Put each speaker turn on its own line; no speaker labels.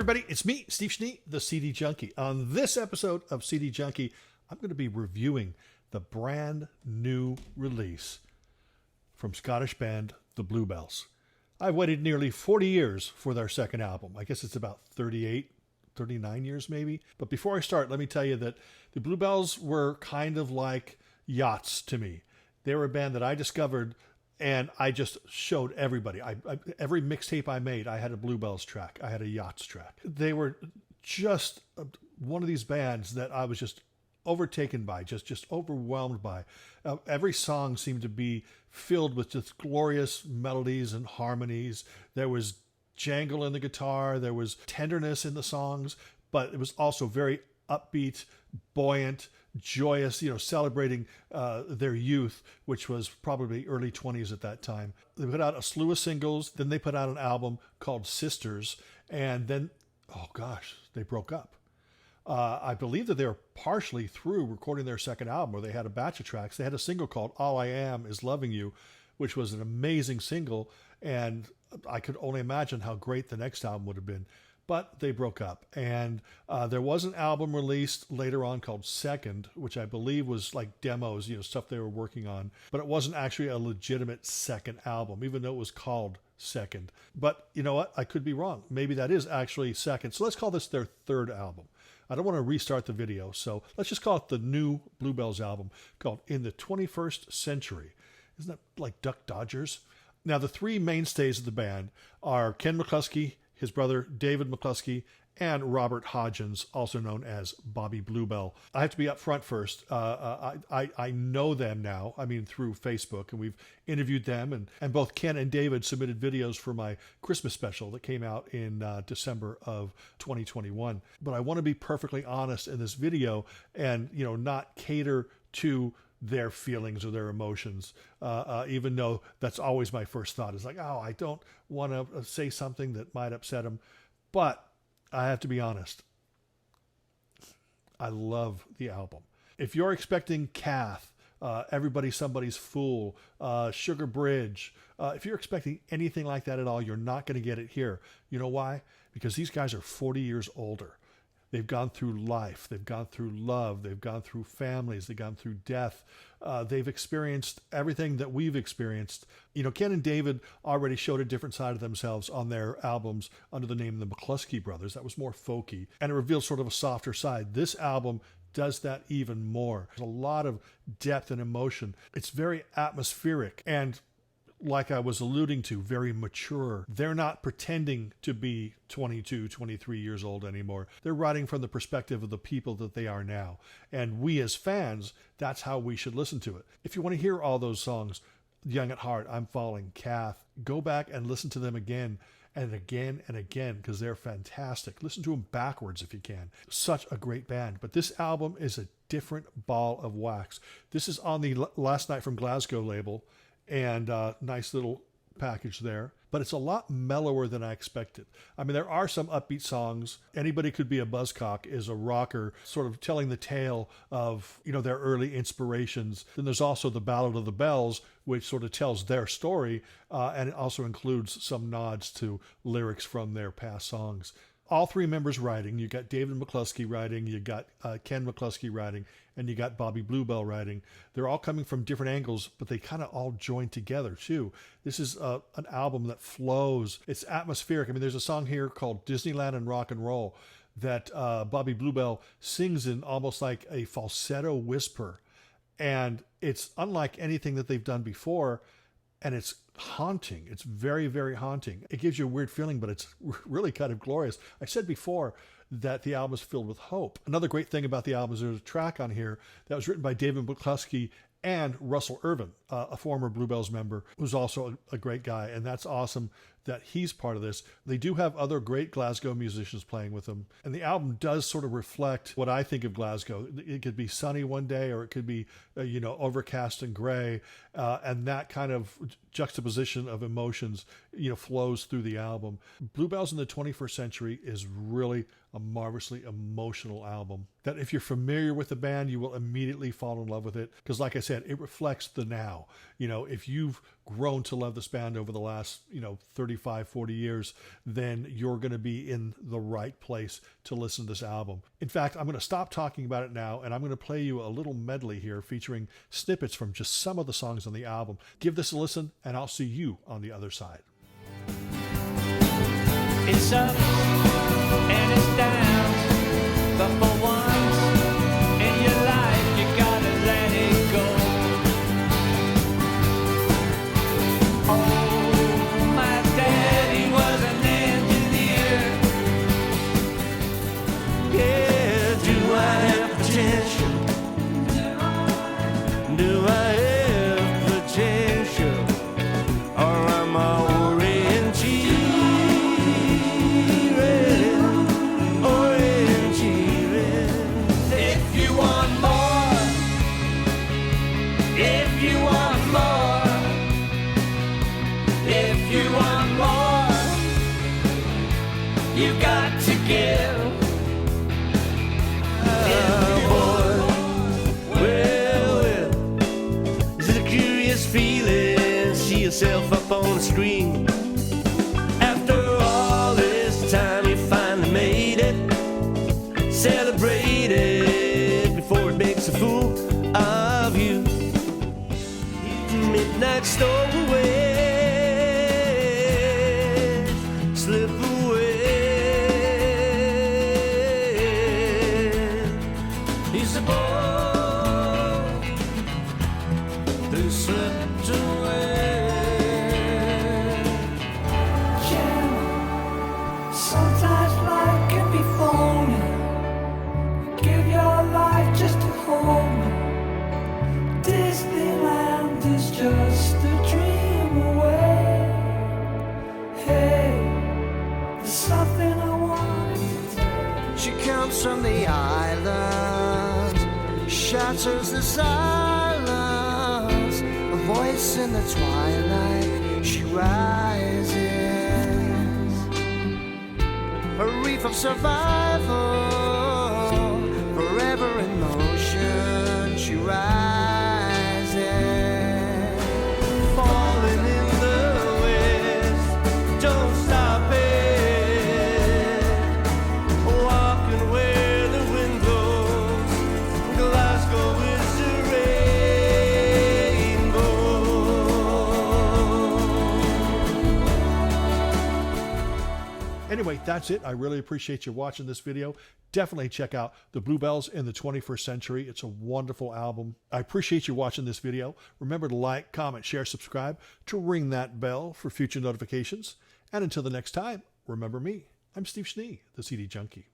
everybody, it's me, Steve Schnee, the CD Junkie. On this episode of CD Junkie, I'm going to be reviewing the brand new release from Scottish band the Bluebells. I've waited nearly 40 years for their second album. I guess it's about 38, 39 years maybe. But before I start, let me tell you that the Bluebells were kind of like yachts to me. They were a band that I discovered and I just showed everybody. Every mixtape I made, I had a Bluebells track. I had a Yachts track. They were just one of these bands that I was just overtaken by, just overwhelmed by. Every song seemed to be filled with just glorious melodies and harmonies. There was jangle in the guitar. There was tenderness in the songs, but it was also very upbeat, buoyant, joyous, celebrating their youth, which was probably early 20s at that time. They put out a slew of singles. Then they put out an album called Sisters. And then, oh gosh, they broke up. I believe that they were partially through recording their second album, where they had a batch of tracks. They had a single called All I Am Is Loving You, which was an amazing single. And I could only imagine how great the next album would have been. But they broke up, and there was an album released later on called Second, which I believe was like demos, stuff they were working on. But it wasn't actually a legitimate second album, even though it was called Second. But you know what? I could be wrong. Maybe that is actually Second. So let's call this their third album. I don't want to restart the video, so let's just call it the new Bluebells album called In the 21st Century. Isn't that like Duck Dodgers? Now, the three mainstays of the band are Ken McCluskey, his brother David McCluskey, and Robert Hodgins, also known as Bobby Bluebell. I have to be up front first. I know them now, through Facebook, and we've interviewed them, and both Ken and David submitted videos for my Christmas special that came out in December of 2021. But I want to be perfectly honest in this video and, not cater to their feelings or their emotions, even though that's always my first thought. It's like, oh, I don't want to say something that might upset them. But I have to be honest. I love the album. If you're expecting Kath, Everybody Somebody's Fool, Sugar Bridge, if you're expecting anything like that at all, you're not going to get it here. You know why? Because these guys are 40 years older. They've gone through life. They've gone through love. They've gone through families. They've gone through death. They've experienced everything that we've experienced. Ken and David already showed a different side of themselves on their albums under the name of the McCluskey Brothers. That was more folky, and it revealed sort of a softer side. This album does that even more. There's a lot of depth and emotion. It's very atmospheric and, like I was alluding to, very mature. They're not pretending to be 22, 23 years old anymore. They're writing from the perspective of the people that they are now. And we as fans, that's how we should listen to it. If you want to hear all those songs, Young at Heart, I'm Falling, Kath, go back and listen to them again and again and again, because they're fantastic. Listen to them backwards if you can. Such a great band. But this album is a different ball of wax. This is on the Last Night From Glasgow label, and nice little package there. But it's a lot mellower than I expected. There are some upbeat songs. Anybody Could Be a Buzzcock is a rocker, sort of telling the tale of, their early inspirations. Then there's also the Ballad of the Bells, which sort of tells their story, and it also includes some nods to lyrics from their past songs. All three members writing. You got David McCluskey writing, you got Ken McCluskey writing, and you got Bobby Bluebell writing. They're all coming from different angles, but they kind of all join together too. This is an album that flows. It's atmospheric. There's a song here called Disneyland and Rock and Roll that Bobby Bluebell sings in almost like a falsetto whisper. And it's unlike anything that they've done before. And it's haunting. It's very, very haunting. It gives you a weird feeling, but it's really kind of glorious. I said before that the album is filled with hope. Another great thing about the album is there's a track on here that was written by David McCluskey and Russell Irvin, a former Bluebells member, who's also a great guy. And that's awesome that he's part of this. They do have other great Glasgow musicians playing with them. And the album does sort of reflect what I think of Glasgow. It could be sunny one day, or it could be, overcast and gray. And that kind of juxtaposition of emotions, flows through the album. Bluebells in the 21st Century is really a marvelously emotional album that if you're familiar with the band, you will immediately fall in love with it. Because like I said, it reflects the now. If you've grown to love this band over the last, 30 35, 40 years, then you're going to be in the right place to listen to this album. In fact, I'm going to stop talking about it now, and I'm going to play you a little medley here featuring snippets from just some of the songs on the album. Give this a listen, and I'll see you on the other side.
It's up and it's down, but for once in your life you gotta let it go. Oh, my daddy was an engineer. Yeah, do I have potential? Do I have potential? Or am I you got to give. Boy, well, is it a curious feeling? See yourself up on the screen. After all this time, you finally made it. Celebrate it before it makes a fool of you. Midnight stowaway. Slip away. He's a boy who slipped away. Yeah, sometimes life can be phony. Give your life just to hold me. Disneyland is just a dream away. Hey, there's something I want to tell. She comes from the islands, shatters the silence. A voice in the twilight, she rises. A reef of survival, forever in motion, she rises. Falling in the west, don't stop it. Walking where the wind blows, Glasgow is a rainbow.
Anyway, that's it. I really appreciate you watching this video. Definitely check out The Bluebells in the 21st Century. It's a wonderful album. I appreciate you watching this video. Remember to like, comment, share, subscribe, to ring that bell for future notifications. And until the next time, remember me. I'm Steve Schnee, the CD Junkie.